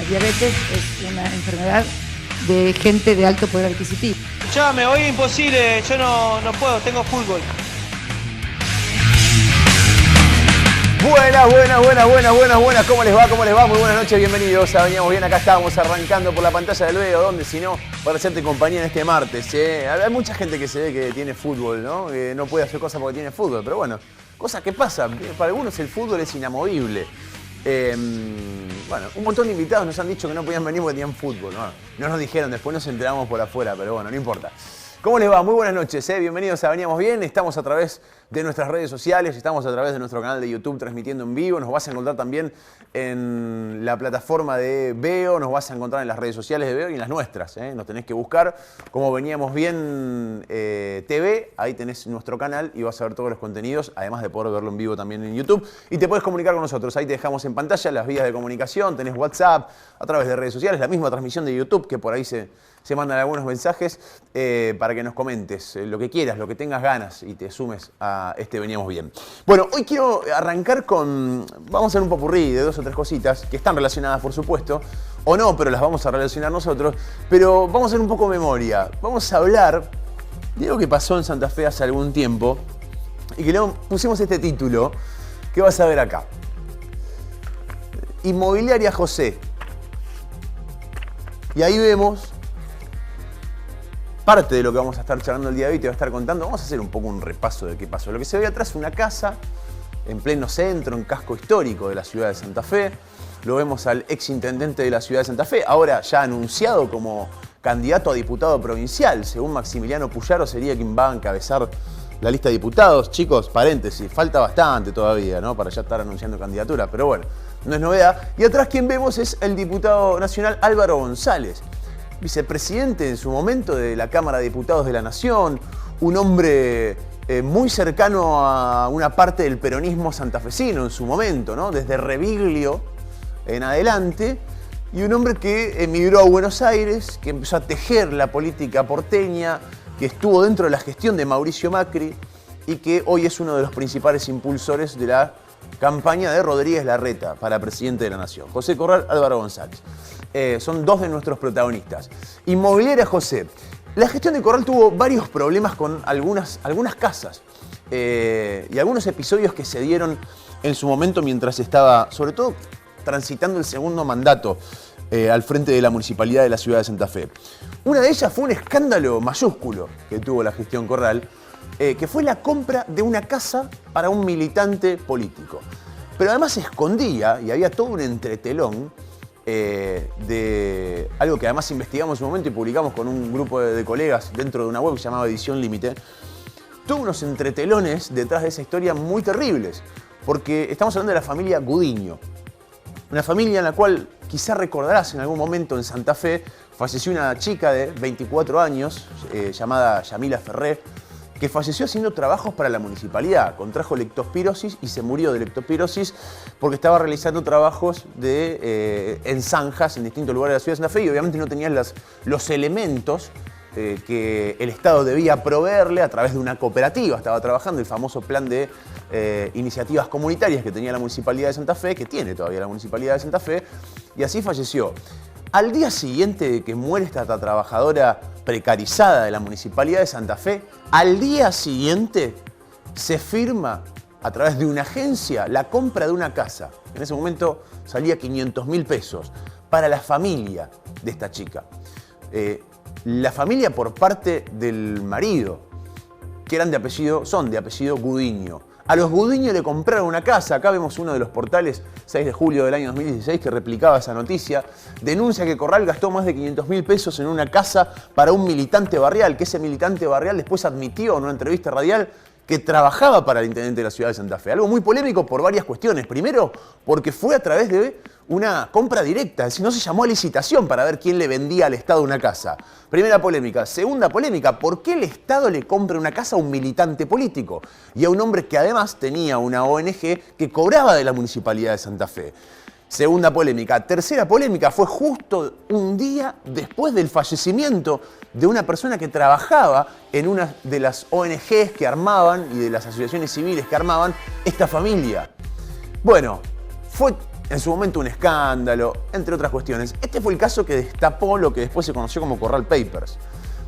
diabetes es una enfermedad de gente de alto poder adquisitivo. Escuchame, hoy es imposible, yo no puedo, tengo fútbol. Buenas, ¿cómo les va? Muy buenas noches, bienvenidos a Veníamos Bien, acá estábamos arrancando por la pantalla del Veo, donde si no, para hacerte compañía en este martes. Hay mucha gente que se ve que tiene fútbol, ¿no? Que no puede hacer cosas porque tiene fútbol, pero bueno, cosas que pasan. Para algunos el fútbol es inamovible. Bueno, un montón de invitados nos han dicho que no podían venir porque tenían fútbol, ¿no? No nos dijeron, después nos enteramos por afuera, pero bueno, no importa. ¿Cómo les va? Muy buenas noches, bienvenidos a Veníamos Bien. Estamos a través de nuestras redes sociales, estamos a través de nuestro canal de YouTube transmitiendo en vivo. Nos vas a encontrar también en la plataforma de Veo, nos vas a encontrar en las redes sociales de Veo y en las nuestras. Nos tenés que buscar como Veníamos Bien TV, ahí tenés nuestro canal y vas a ver todos los contenidos, además de poder verlo en vivo también en YouTube. Y te puedes comunicar con nosotros, ahí te dejamos en pantalla las vías de comunicación, tenés WhatsApp, a través de redes sociales, la misma transmisión de YouTube, que por ahí se mandan algunos mensajes para que nos comentes lo que quieras, lo que tengas ganas y te sumes a este Veníamos Bien. Bueno, hoy quiero arrancar con... Vamos a hacer un popurrí de 2 o 3 cositas que están relacionadas, por supuesto, o no, pero las vamos a relacionar nosotros. Pero vamos a hacer un poco memoria. Vamos a hablar de algo que pasó en Santa Fe hace algún tiempo y que luego pusimos este título que vas a ver acá. Inmobiliaria José. Y ahí vemos parte de lo que vamos a estar charlando el día de hoy, te voy a estar contando. Vamos a hacer un poco un repaso de qué pasó. Lo que se ve atrás es una casa en pleno centro, en casco histórico de la ciudad de Santa Fe. Lo vemos al ex intendente de la ciudad de Santa Fe, ahora ya anunciado como candidato a diputado provincial. Según Maximiliano Puyaro, sería quien va a encabezar la lista de diputados. Chicos, paréntesis, falta bastante todavía, ¿no? Para ya estar anunciando candidatura, pero bueno, no es novedad. Y atrás quien vemos es el diputado nacional Álvaro González, vicepresidente en su momento de la Cámara de Diputados de la Nación, un hombre muy cercano a una parte del peronismo santafesino en su momento, ¿no? Desde Reviglio en adelante, y un hombre que emigró a Buenos Aires, que empezó a tejer la política porteña, que estuvo dentro de la gestión de Mauricio Macri y que hoy es uno de los principales impulsores de la campaña de Rodríguez Larreta para presidente de la Nación. José Corral, Álvaro González. Son 2 de nuestros protagonistas. Inmobiliaria José. La gestión de Corral tuvo varios problemas con algunas casas y algunos episodios que se dieron en su momento mientras estaba, sobre todo, transitando el segundo mandato al frente de la Municipalidad de la Ciudad de Santa Fe. Una de ellas fue un escándalo mayúsculo que tuvo la gestión Corral, que fue la compra de una casa para un militante político. Pero además se escondía, y había todo un entretelón, de algo que además investigamos en su momento y publicamos con un grupo de colegas dentro de una web que se llamaba Edición Límite. Tuvo unos entretelones detrás de esa historia muy terribles, porque estamos hablando de la familia Gudiño. Una familia en la cual, quizá recordarás, en algún momento en Santa Fe falleció una chica de 24 años llamada Yamila Ferré, que falleció haciendo trabajos para la municipalidad. Contrajo leptospirosis y se murió de leptospirosis porque estaba realizando trabajos en zanjas en distintos lugares de la ciudad de Santa Fe y obviamente no tenía los elementos que el Estado debía proveerle a través de una cooperativa. Estaba trabajando el famoso plan de iniciativas comunitarias que tenía la Municipalidad de Santa Fe, que tiene todavía la Municipalidad de Santa Fe, y así falleció. Al día siguiente de que muere esta trabajadora precarizada de la Municipalidad de Santa Fe, al día siguiente se firma a través de una agencia la compra de una casa. En ese momento salía 500.000 pesos para la familia de esta chica. La familia por parte del marido, que son de apellido Gudiño. A los Gudiño le compraron una casa. Acá vemos uno de los portales, 6 de julio del año 2016, que replicaba esa noticia. Denuncia que Corral gastó más de 500.000 pesos en una casa para un militante barrial, que ese militante barrial después admitió en una entrevista radial que trabajaba para el intendente de la ciudad de Santa Fe. Algo muy polémico por varias cuestiones. Primero, porque fue a través de una compra directa, es decir, no se llamó a licitación para ver quién le vendía al Estado una casa. Primera polémica. Segunda polémica, ¿por qué el Estado le compra una casa a un militante político? Y a un hombre que además tenía una ONG que cobraba de la Municipalidad de Santa Fe. Segunda polémica. Tercera polémica, fue justo un día después del fallecimiento de una persona que trabajaba en una de las ONGs que armaban y de las asociaciones civiles que armaban esta familia. Bueno, fue en su momento un escándalo, entre otras cuestiones. Este fue el caso que destapó lo que después se conoció como Corral Papers.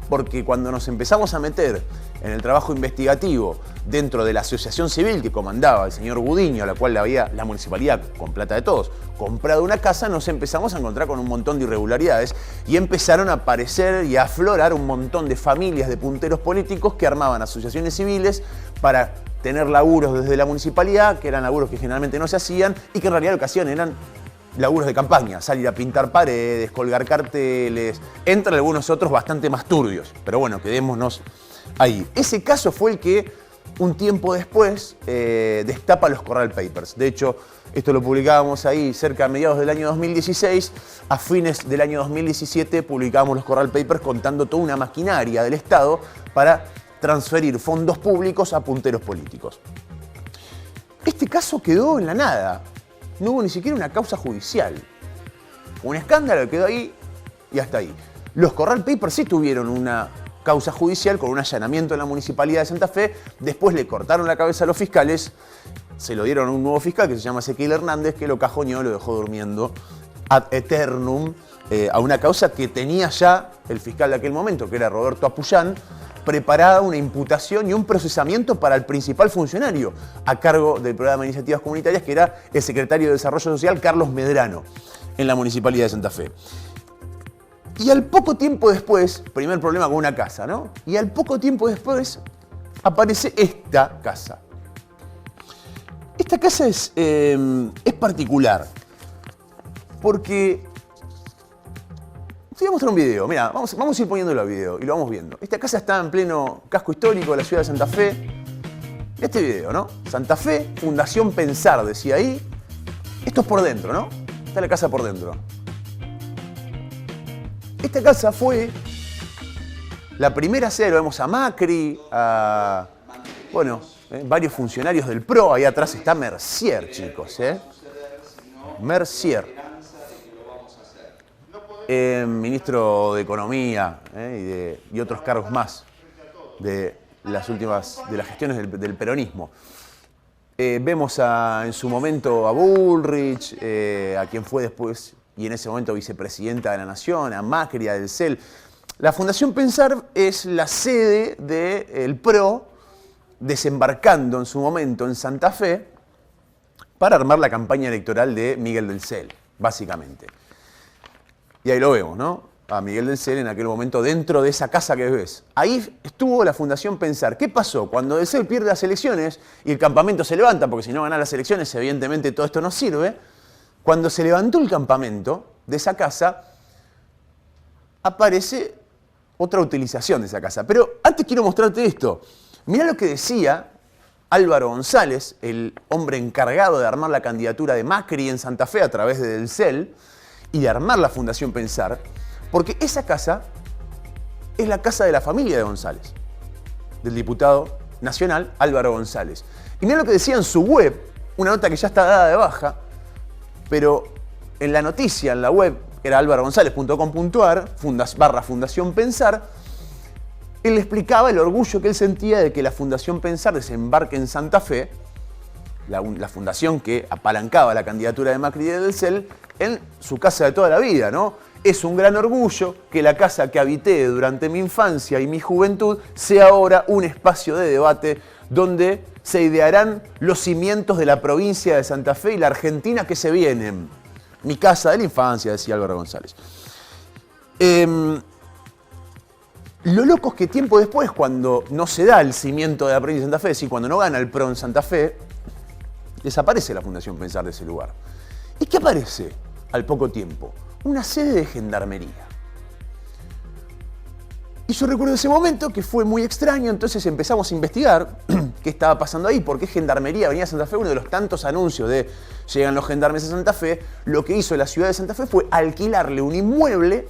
Porque cuando nos empezamos a meter en el trabajo investigativo dentro de la asociación civil que comandaba el señor Gudiño, a la cual había la municipalidad, con plata de todos, comprado una casa, nos empezamos a encontrar con un montón de irregularidades y empezaron a aparecer y a aflorar un montón de familias de punteros políticos que armaban asociaciones civiles para tener laburos desde la municipalidad, que eran laburos que generalmente no se hacían y que en realidad lo que hacían eran laburos de campaña, salir a pintar paredes, colgar carteles, entre algunos otros bastante más turbios. Pero bueno, quedémonos ahí. Ese caso fue el que un tiempo después destapa los Corral Papers. De hecho, esto lo publicábamos ahí cerca de mediados del año 2016. A fines del año 2017 publicábamos los Corral Papers contando toda una maquinaria del Estado para transferir fondos públicos a punteros políticos. Este caso quedó en la nada. No hubo ni siquiera una causa judicial. Un escándalo quedó ahí y hasta ahí. Los Corral Papers sí tuvieron una causa judicial con un allanamiento en la Municipalidad de Santa Fe. Después le cortaron la cabeza a los fiscales. Se lo dieron a un nuevo fiscal que se llama Ezequiel Hernández, que lo cajoneó, lo dejó durmiendo ad eternum a una causa que tenía ya el fiscal de aquel momento, que era Roberto Apuyán, preparada una imputación y un procesamiento para el principal funcionario a cargo del programa de iniciativas comunitarias, que era el secretario de Desarrollo Social, Carlos Medrano, en la Municipalidad de Santa Fe. Y al poco tiempo después, primer problema con una casa, ¿no? Y al poco tiempo después aparece esta casa. Esta casa es particular porque... Te voy a mostrar un video, mira, vamos a ir poniéndolo a video y lo vamos viendo. Esta casa está en pleno casco histórico de la ciudad de Santa Fe. Este video, ¿no? Santa Fe, Fundación Pensar, decía ahí. Esto es por dentro, ¿no? Está la casa por dentro. Esta casa fue la primera sede, lo vemos a Macri, a, bueno, varios funcionarios del PRO. Ahí atrás está Mercier, chicos, Mercier. Ministro de Economía y otros cargos más de las últimas, de las gestiones del peronismo. Vemos en su momento a Bullrich, a quien fue después y en ese momento vicepresidenta de la Nación, a Macri, a Del Cel. La Fundación Pensar es la sede del PRO desembarcando en su momento en Santa Fe para armar la campaña electoral de Miguel Del Cel, básicamente. Y ahí lo vemos, ¿no? A Miguel Del Cel en aquel momento dentro de esa casa que ves. Ahí estuvo la Fundación Pensar. ¿Qué pasó? Cuando Del Cel pierde las elecciones y el campamento se levanta, porque si no gana las elecciones, evidentemente todo esto no sirve. Cuando se levantó el campamento de esa casa, aparece otra utilización de esa casa. Pero antes quiero mostrarte esto. Mirá lo que decía Álvaro González, el hombre encargado de armar la candidatura de Macri en Santa Fe a través de Del Cel, y de armar la Fundación Pensar, porque esa casa es la casa de la familia de González, del diputado nacional Álvaro González. Y mirá lo que decía en su web, una nota que ya está dada de baja, pero en la noticia, en la web, era alvarogonzalez.com.ar, /Fundación Pensar, él explicaba el orgullo que él sentía de que la Fundación Pensar desembarque en Santa Fe, la fundación que apalancaba la candidatura de Macri y de Del Cel, en su casa de toda la vida, ¿no? Es un gran orgullo que la casa que habité durante mi infancia y mi juventud sea ahora un espacio de debate donde se idearán los cimientos de la provincia de Santa Fe y la Argentina que se vienen. Mi casa de la infancia, decía Álvaro González. Lo loco es que tiempo después, cuando no se da el cimiento de la provincia de Santa Fe, es decir, cuando no gana el PRO en Santa Fe, desaparece la Fundación Pensar de ese lugar. ¿Y qué aparece al poco tiempo? Una sede de gendarmería. Y yo recuerdo ese momento que fue muy extraño, entonces empezamos a investigar qué estaba pasando ahí, por qué Gendarmería venía a Santa Fe, uno de los tantos anuncios de llegan los gendarmes a Santa Fe. Lo que hizo la ciudad de Santa Fe fue alquilarle un inmueble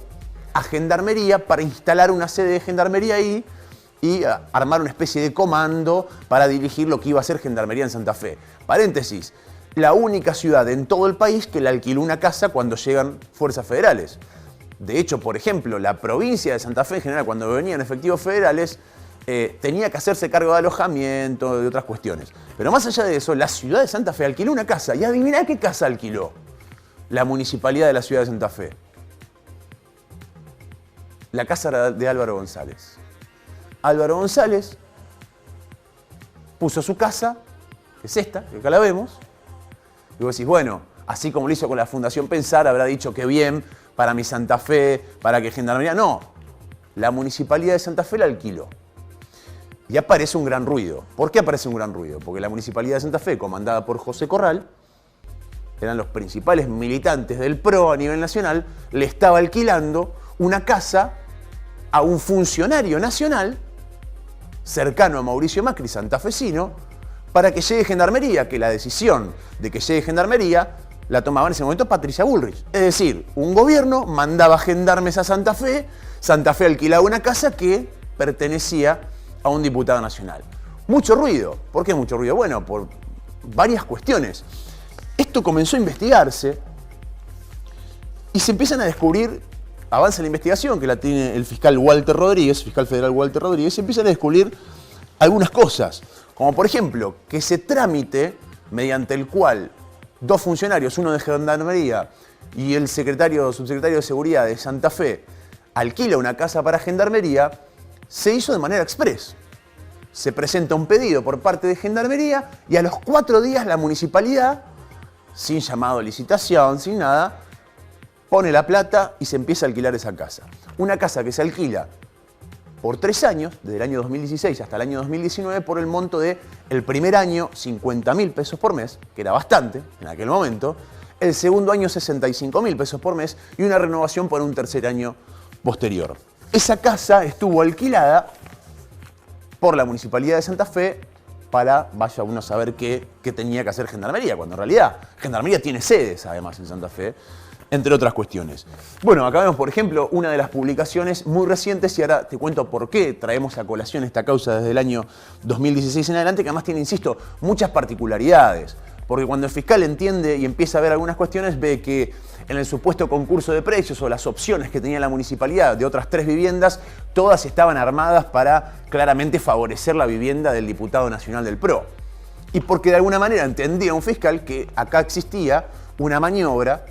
a Gendarmería para instalar una sede de Gendarmería ahí y armar una especie de comando para dirigir lo que iba a ser Gendarmería en Santa Fe. Paréntesis, la única ciudad en todo el país que le alquiló una casa cuando llegan fuerzas federales. De hecho, por ejemplo, la provincia de Santa Fe en general, cuando venían efectivos federales, tenía que hacerse cargo de alojamiento, de otras cuestiones. Pero más allá de eso, la ciudad de Santa Fe alquiló una casa. Y adivina qué casa alquiló. la municipalidad de la ciudad de Santa Fe? La casa de Álvaro González. Álvaro González puso su casa, que es esta, que acá la vemos, y vos decís, bueno, así como lo hizo con la Fundación Pensar, habrá dicho que bien, para mi Santa Fe, para que Gendarmería. No, la Municipalidad de Santa Fe la alquiló. Y aparece un gran ruido. ¿Por qué aparece un gran ruido? Porque la Municipalidad de Santa Fe, comandada por José Corral, eran los principales militantes del PRO a nivel nacional, le estaba alquilando una casa a un funcionario nacional cercano a Mauricio Macri, santafesino, para que llegue Gendarmería, que la decisión de que llegue Gendarmería la tomaba en ese momento Patricia Bullrich. Es decir, un gobierno mandaba gendarmes a Santa Fe alquilaba una casa que pertenecía a un diputado nacional. Mucho ruido. ¿Por qué mucho ruido? Bueno, por varias cuestiones. Esto comenzó a investigarse y se empiezan a descubrir, avanza la investigación que la tiene el fiscal Walter Rodríguez, fiscal federal Walter Rodríguez, se empiezan a descubrir algunas cosas, como por ejemplo que ese trámite mediante el cual dos funcionarios, uno de Gendarmería y el subsecretario de Seguridad de Santa Fe, alquila una casa para Gendarmería, se hizo de manera express. Se presenta un pedido por parte de Gendarmería y a los 4 días la municipalidad, sin llamado a licitación, sin nada, pone la plata y se empieza a alquilar esa casa. Una casa que se alquila por 3 años, desde el año 2016 hasta el año 2019, por el monto de, el primer año, 50.000 pesos por mes, que era bastante en aquel momento, el segundo año 65.000 pesos por mes y una renovación por un tercer año posterior. Esa casa estuvo alquilada por la Municipalidad de Santa Fe para, vaya uno a saber qué tenía que hacer Gendarmería, cuando en realidad Gendarmería tiene sedes además en Santa Fe, entre otras cuestiones. Bueno, acá vemos, por ejemplo, una de las publicaciones muy recientes y ahora te cuento por qué traemos a colación esta causa desde el año 2016 en adelante, que además tiene, insisto, muchas particularidades. Porque cuando el fiscal entiende y empieza a ver algunas cuestiones, ve que en el supuesto concurso de precios o las opciones que tenía la municipalidad de otras 3 viviendas, todas estaban armadas para claramente favorecer la vivienda del diputado nacional del PRO. Y porque de alguna manera entendía un fiscal que acá existía una maniobra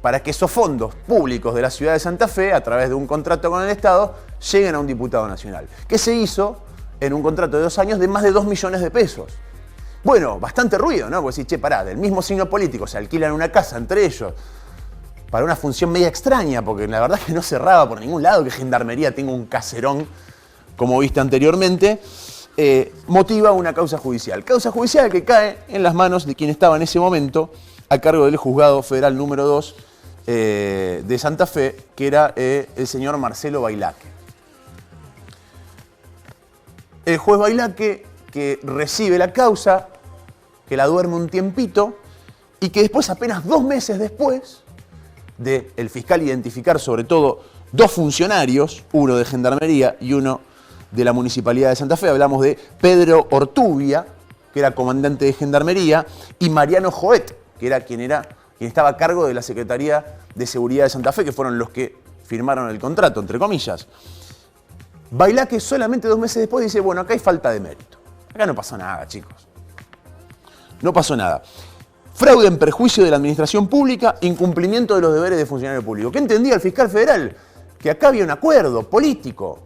para que esos fondos públicos de la ciudad de Santa Fe, a través de un contrato con el Estado, lleguen a un diputado nacional. Que se hizo en un contrato de 2 años de más de 2 millones de pesos. Bueno, bastante ruido, ¿no? Porque decís, che, pará, del mismo signo político se alquilan una casa entre ellos para una función media extraña, porque la verdad es que no cerraba por ningún lado que Gendarmería tenga un caserón, como viste anteriormente, motiva una causa judicial. Causa judicial que cae en las manos de quien estaba en ese momento a cargo del Juzgado Federal número 2 de Santa Fe, que era el señor Marcelo Bailaque. El juez Bailaque, que recibe la causa, que la duerme un tiempito y que después, apenas 2 meses después de el fiscal identificar sobre todo 2 funcionarios, uno de Gendarmería y uno de la Municipalidad de Santa Fe, hablamos de Pedro Ortubia, que era comandante de Gendarmería, y Mariano Joet, que era quien estaba a cargo de la Secretaría de Seguridad de Santa Fe, que fueron los que firmaron el contrato, entre comillas. Bailaque solamente 2 meses después dice, bueno, acá hay falta de mérito. Acá no pasó nada, chicos. No pasó nada. Fraude en perjuicio de la administración pública, incumplimiento de los deberes de funcionario público. ¿Qué entendía el fiscal federal? Que acá había un acuerdo político.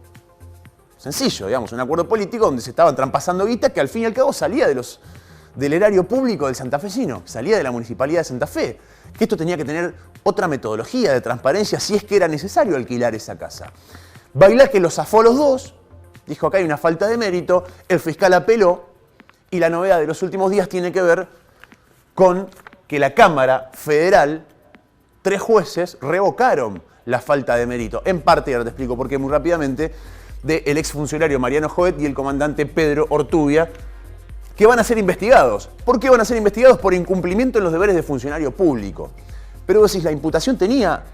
Sencillo, digamos, un acuerdo político donde se estaban traspasando guita que al fin y al cabo salía del erario público del santafesino, salía de la Municipalidad de Santa Fe. Que esto tenía que tener otra metodología de transparencia si es que era necesario alquilar esa casa. Bailaque los zafó a los 2, dijo acá hay una falta de mérito, el fiscal apeló y la novedad de los últimos días tiene que ver con que la Cámara Federal, 3 jueces revocaron la falta de mérito. En parte, y ahora te explico por qué muy rápidamente, del exfuncionario Mariano Joet y el comandante Pedro Ortubia, que van a ser investigados. ¿Por qué van a ser investigados? Por incumplimiento en los deberes de funcionario público. Pero vos decís, la imputación tenía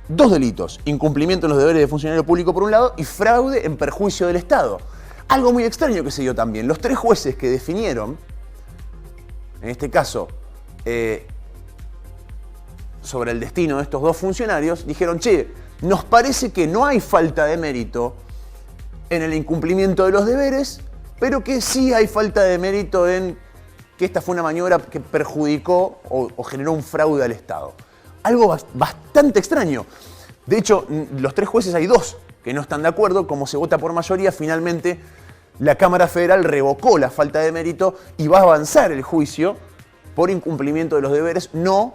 2 delitos. Incumplimiento en los deberes de funcionario público por un lado y fraude en perjuicio del Estado. Algo muy extraño que se dio también. Los 3 jueces que definieron, en este caso, sobre el destino de estos 2 funcionarios, dijeron, che, nos parece que no hay falta de mérito en el incumplimiento de los deberes, pero que sí hay falta de mérito en que esta fue una maniobra que perjudicó o generó un fraude al Estado. Algo bastante extraño. De hecho, los 3 jueces hay 2 que no están de acuerdo. Como se vota por mayoría, finalmente la Cámara Federal revocó la falta de mérito y va a avanzar el juicio por incumplimiento de los deberes, no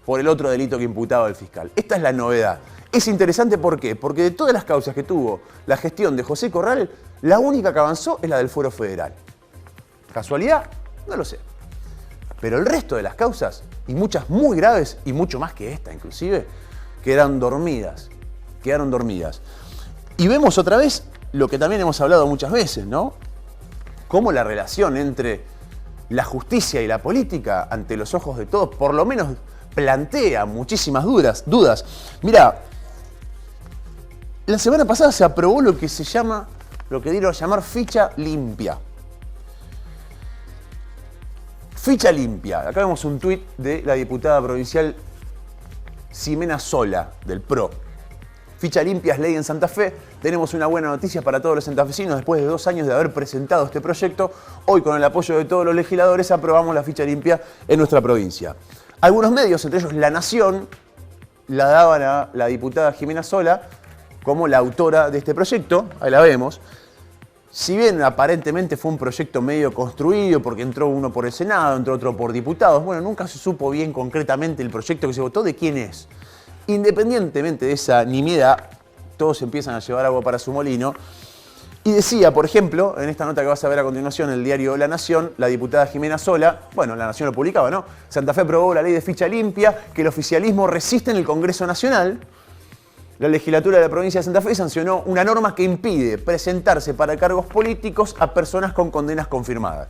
por el otro delito que imputaba el fiscal. Esta es la novedad. Es interesante, ¿por qué? Porque de todas las causas que tuvo la gestión de José Corral, la única que avanzó es la del Fuero Federal. ¿Casualidad? No lo sé. Pero el resto de las causas, y muchas muy graves, y mucho más que esta inclusive, quedaron dormidas. Y vemos otra vez lo que también hemos hablado muchas veces, ¿no? Cómo la relación entre la justicia y la política, ante los ojos de todos, por lo menos plantea muchísimas dudas. Mirá, la semana pasada se aprobó lo que dieron a llamar ficha limpia. Ficha limpia. Acá vemos un tuit de la diputada provincial Ximena Sola, del PRO. Ficha limpia es ley en Santa Fe. Tenemos una buena noticia para todos los santafesinos. Después de 2 años de haber presentado este proyecto, hoy con el apoyo de todos los legisladores aprobamos la ficha limpia en nuestra provincia. Algunos medios, entre ellos La Nación, la daban a la diputada Ximena Sola como la autora de este proyecto. Ahí la vemos. Si bien aparentemente fue un proyecto medio construido porque entró uno por el Senado, entró otro por diputados, bueno, nunca se supo bien concretamente el proyecto que se votó de quién es. Independientemente de esa nimiedad, todos empiezan a llevar agua para su molino. Y decía, por ejemplo, en esta nota que vas a ver a continuación en el diario La Nación, la diputada Ximena Sola, bueno, La Nación lo publicaba, ¿no? Santa Fe aprobó la ley de ficha limpia, que el oficialismo resiste en el Congreso Nacional. La legislatura de la provincia de Santa Fe sancionó una norma que impide presentarse para cargos políticos a personas con condenas confirmadas.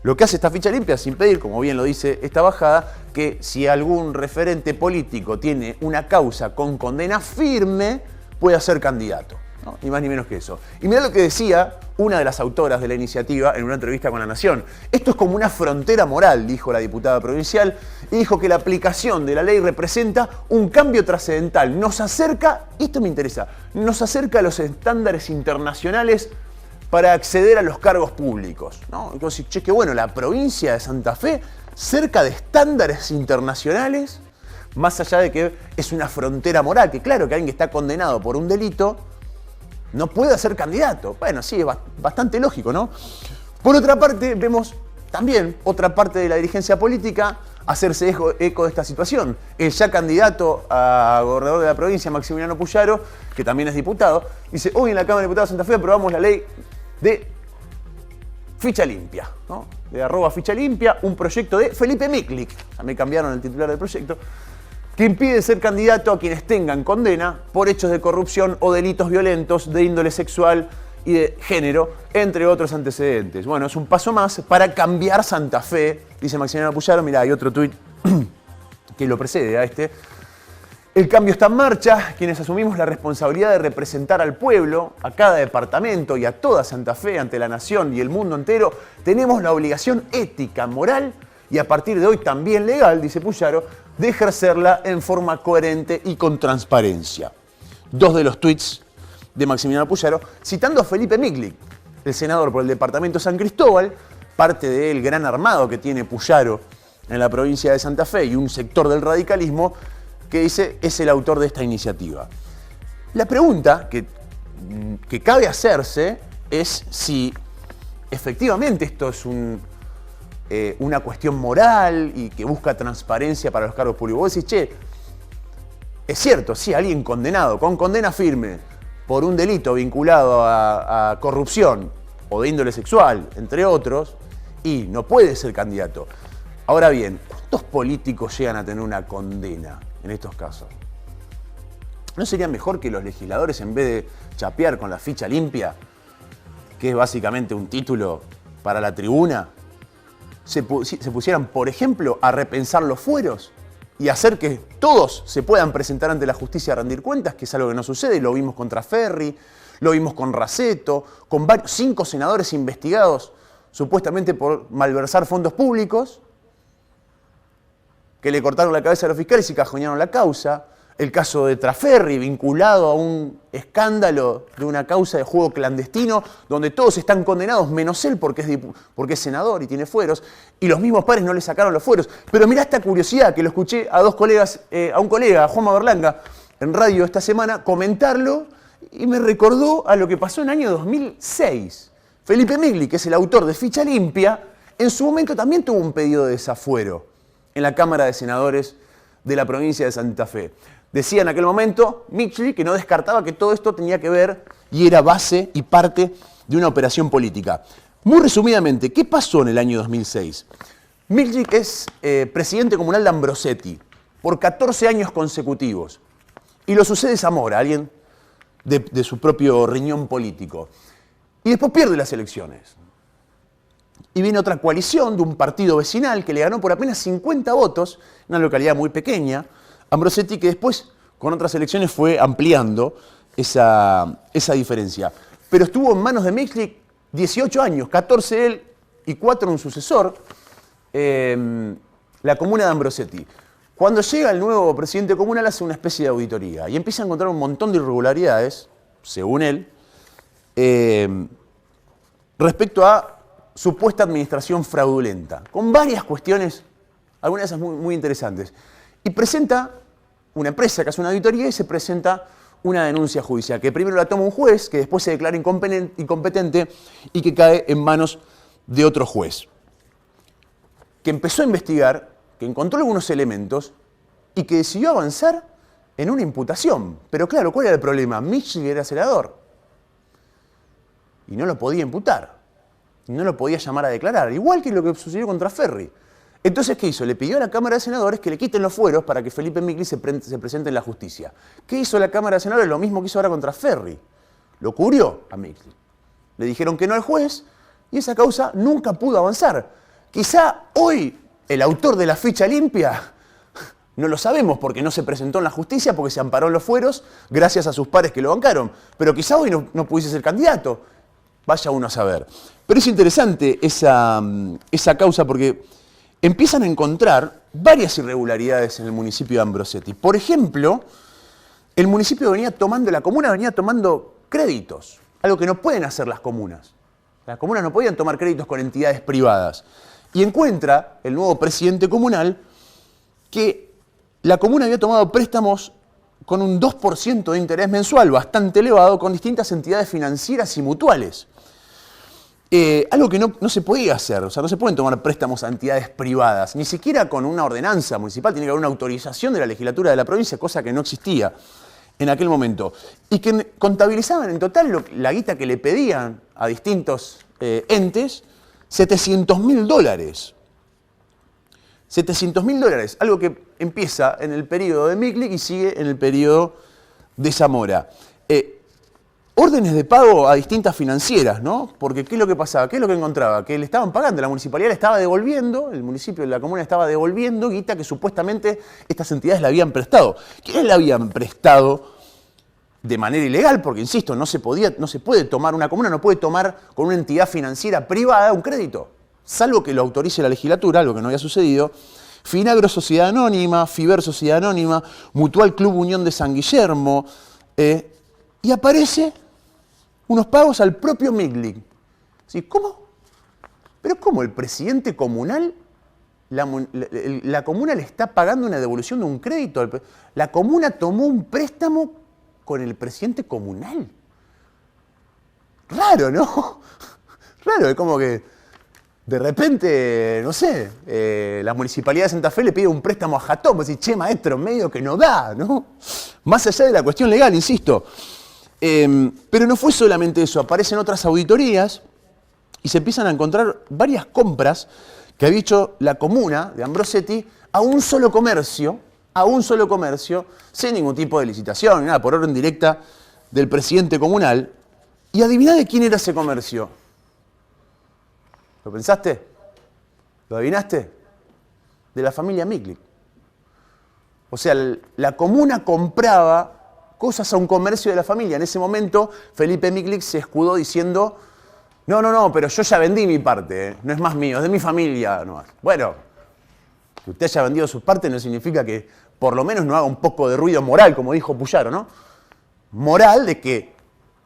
Lo que hace esta ficha limpia es impedir, como bien lo dice esta bajada, que si algún referente político tiene una causa con condena firme, pueda ser candidato, ¿no? Ni más ni menos que eso. Y mirá lo que decía una de las autoras de la iniciativa en una entrevista con La Nación. Esto es como una frontera moral, dijo la diputada provincial, y dijo que la aplicación de la ley representa un cambio trascendental. Nos acerca, esto me interesa, nos acerca a los estándares internacionales para acceder a los cargos públicos, ¿no? Entonces, che, qué bueno, la provincia de Santa Fe, cerca de estándares internacionales, más allá de que es una frontera moral, que claro que alguien que está condenado por un delito no puede ser candidato. Bueno, sí, es bastante lógico, ¿no? Por otra parte, vemos también otra parte de la dirigencia política hacerse eco de esta situación. El ya candidato a gobernador de la provincia, Maximiliano Puyaro, que también es diputado, dice, hoy en la Cámara de Diputados de Santa Fe aprobamos la ley de ficha limpia, ¿no? De @ficha limpia, un proyecto de Felipe Miklik, también cambiaron el titular del proyecto, que impide ser candidato a quienes tengan condena por hechos de corrupción o delitos violentos de índole sexual y de género, entre otros antecedentes. Bueno, es un paso más para cambiar Santa Fe, dice Maximiliano Puyaro. Mirá, hay otro tuit que lo precede a este. El cambio está en marcha. Quienes asumimos la responsabilidad de representar al pueblo, a cada departamento y a toda Santa Fe ante la nación y el mundo entero, tenemos la obligación ética, moral y a partir de hoy también legal, dice Puyaro, de ejercerla en forma coherente y con transparencia. 2 de los tuits de Maximiliano Puyaro, citando a Felipe Miklik, el senador por el departamento San Cristóbal, parte del gran armado que tiene Puyaro en la provincia de Santa Fe y un sector del radicalismo que dice es el autor de esta iniciativa. La pregunta que cabe hacerse es si efectivamente esto es una cuestión moral y que busca transparencia para los cargos públicos. Vos decís, che, es cierto, sí, alguien condenado, con condena firme, por un delito vinculado a corrupción o de índole sexual, entre otros, y no puede ser candidato. Ahora bien, ¿cuántos políticos llegan a tener una condena en estos casos? ¿No sería mejor que los legisladores, en vez de chapear con la ficha limpia, que es básicamente un título para la tribuna, se pusieran, por ejemplo, a repensar los fueros y hacer que todos se puedan presentar ante la justicia a rendir cuentas, que es algo que no sucede? Lo vimos contra Ferri, lo vimos con Raceto, con 5 senadores investigados supuestamente por malversar fondos públicos, que le cortaron la cabeza a los fiscales y cajonearon la causa. el caso de Traferri, vinculado a un escándalo de una causa de juego clandestino, donde todos están condenados, menos él porque es senador y tiene fueros, y los mismos padres no le sacaron los fueros. Pero mirá esta curiosidad, que lo escuché a dos colegas, a un colega, a Juanma Berlanga, en radio esta semana, comentarlo, y me recordó a lo que pasó en el año 2006. Felipe Migli, que es el autor de Ficha Limpia, en su momento también tuvo un pedido de desafuero en la Cámara de Senadores de la provincia de Santa Fe. Decía en aquel momento Migli que no descartaba que todo esto tenía que ver y era base y parte de una operación política. Muy resumidamente, ¿qué pasó en el año 2006? Migli es presidente comunal de Ambrosetti por 14 años consecutivos. Y lo sucede Zamora, alguien de su propio riñón político. Y después pierde las elecciones. Y viene otra coalición de un partido vecinal que le ganó por apenas 50 votos, en una localidad muy pequeña, Ambrosetti, que después con otras elecciones fue ampliando esa diferencia. Pero estuvo en manos de Migli 18 años, 14 él y 4 un sucesor, la comuna de Ambrosetti. Cuando llega el nuevo presidente comunal hace una especie de auditoría y empieza a encontrar un montón de irregularidades, según él, respecto a supuesta administración fraudulenta, con varias cuestiones, algunas de esas muy interesantes. Y presenta una empresa que hace una auditoría y se presenta una denuncia judicial, que primero la toma un juez, que después se declara incompetente y que cae en manos de otro juez, que empezó a investigar, que encontró algunos elementos y que decidió avanzar en una imputación. Pero claro, ¿cuál era el problema? Migli era senador y no lo podía imputar, no lo podía llamar a declarar, igual que lo que sucedió con Traferri. Entonces, ¿qué hizo? Le pidió a la Cámara de Senadores que le quiten los fueros para que Felipe Migli se presente en la justicia. ¿Qué hizo la Cámara de Senadores? Lo mismo que hizo ahora con Traferri. Lo cubrió a Migli. Le dijeron que no al juez y esa causa nunca pudo avanzar. Quizá hoy el autor de la Ficha Limpia no lo sabemos porque no se presentó en la justicia, porque se amparó en los fueros gracias a sus pares que lo bancaron. Pero quizá hoy no pudiese ser candidato. Vaya uno a saber. Pero es interesante esa causa porque empiezan a encontrar varias irregularidades en el municipio de Ambrosetti. Por ejemplo, el municipio la comuna venía tomando créditos, algo que no pueden hacer las comunas. Las comunas no podían tomar créditos con entidades privadas. Y encuentra el nuevo presidente comunal que la comuna había tomado préstamos con un 2% de interés mensual, bastante elevado, con distintas entidades financieras y mutuales. Algo que no se podía hacer, o sea, no se pueden tomar préstamos a entidades privadas, ni siquiera con una ordenanza municipal, tiene que haber una autorización de la legislatura de la provincia, cosa que no existía en aquel momento. Y que contabilizaban en total la guita que le pedían a distintos entes, $700.000. $700.000, algo que empieza en el periodo de Migli y sigue en el periodo de Zamora. Órdenes de pago a distintas financieras, ¿no? Porque ¿qué es lo que pasaba? ¿Qué es lo que encontraba? Que le estaban pagando, la municipalidad le estaba devolviendo, el municipio de la comuna estaba devolviendo guita que supuestamente estas entidades le habían prestado. ¿Quiénes le habían prestado de manera ilegal? Porque, insisto, no se puede tomar, una comuna no puede tomar con una entidad financiera privada un crédito, salvo que lo autorice la legislatura, algo que no había sucedido. Finagro Sociedad Anónima, Fiber Sociedad Anónima, Mutual Club Unión de San Guillermo, y aparece unos pagos al propio Migli. ¿Sí? ¿Cómo? ¿Pero cómo? ¿El presidente comunal? La comuna le está pagando una devolución de un crédito. La comuna tomó un préstamo con el presidente comunal. Raro, ¿no? Raro, es como que de repente, no sé, la Municipalidad de Santa Fe le pide un préstamo a Jatón. Pues dice, che, maestro, medio que no da, ¿no? Más allá de la cuestión legal, insisto. Pero no fue solamente eso, aparecen otras auditorías y se empiezan a encontrar varias compras que había hecho la comuna de Ambrosetti a un solo comercio, sin ningún tipo de licitación, nada, por orden directa del presidente comunal. Y adiviná de quién era ese comercio. ¿Lo pensaste? ¿Lo adivinaste? De la familia Migli. O sea, la comuna compraba cosas a un comercio de la familia. En ese momento, Felipe Migli se escudó diciendo, no, pero yo ya vendí mi parte, no es más mío, es de mi familia nomás. Bueno, que usted haya vendido su parte no significa que por lo menos no haga un poco de ruido moral, como dijo Puyaro, ¿no? Moral de que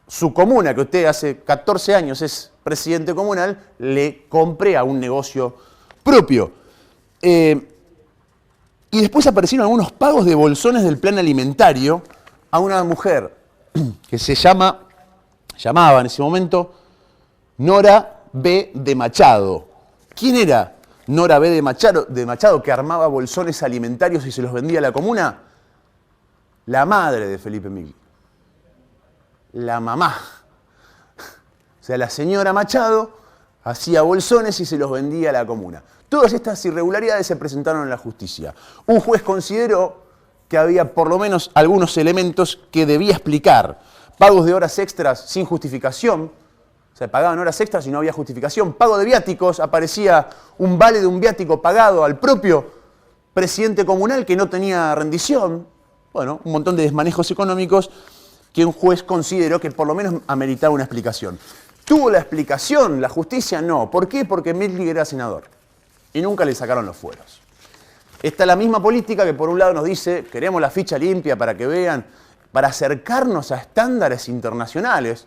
su comuna, que usted hace 14 años es presidente comunal, le compre a un negocio propio. Y después aparecieron algunos pagos de bolsones del plan alimentario a una mujer que llamaba en ese momento Nora B. de Machado. ¿Quién era Nora B. de Machado que armaba bolsones alimentarios y se los vendía a la comuna? La madre de Felipe Miglia. La mamá. O sea, la señora Machado hacía bolsones y se los vendía a la comuna. Todas estas irregularidades se presentaron en la justicia. Un juez consideró que había por lo menos algunos elementos que debía explicar. Pagos de horas extras sin justificación. O sea, pagaban horas extras y no había justificación. Pago de viáticos, aparecía un vale de un viático pagado al propio presidente comunal que no tenía rendición. Bueno, un montón de desmanejos económicos que un juez consideró que por lo menos ameritaba una explicación. ¿Tuvo la explicación la justicia? No. ¿Por qué? Porque Miglia era senador y nunca le sacaron los fueros. Está la misma política que por un lado nos dice, queremos la ficha limpia para que vean, para acercarnos a estándares internacionales,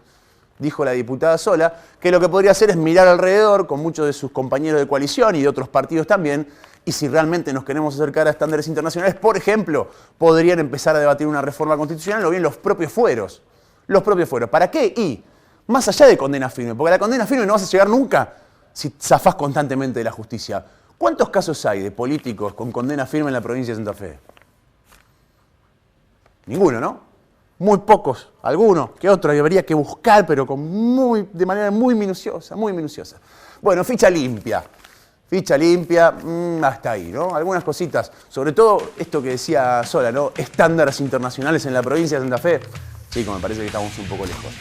dijo la diputada Sola, que lo que podría hacer es mirar alrededor con muchos de sus compañeros de coalición y de otros partidos también, y si realmente nos queremos acercar a estándares internacionales, por ejemplo, podrían empezar a debatir una reforma constitucional o bien los propios fueros. Los propios fueros. ¿Para qué? Y más allá de condena firme, porque a la condena firme no vas a llegar nunca si zafás constantemente de la justicia. ¿Cuántos casos hay de políticos con condena firme en la provincia de Santa Fe? Ninguno, ¿no? Muy pocos, algunos que otros habría que buscar, pero de manera muy minuciosa, muy minuciosa. Bueno, ficha limpia, hasta ahí, ¿no? Algunas cositas, sobre todo esto que decía Sola, ¿no? Estándares internacionales en la provincia de Santa Fe. Sí, me parece que estamos un poco lejos.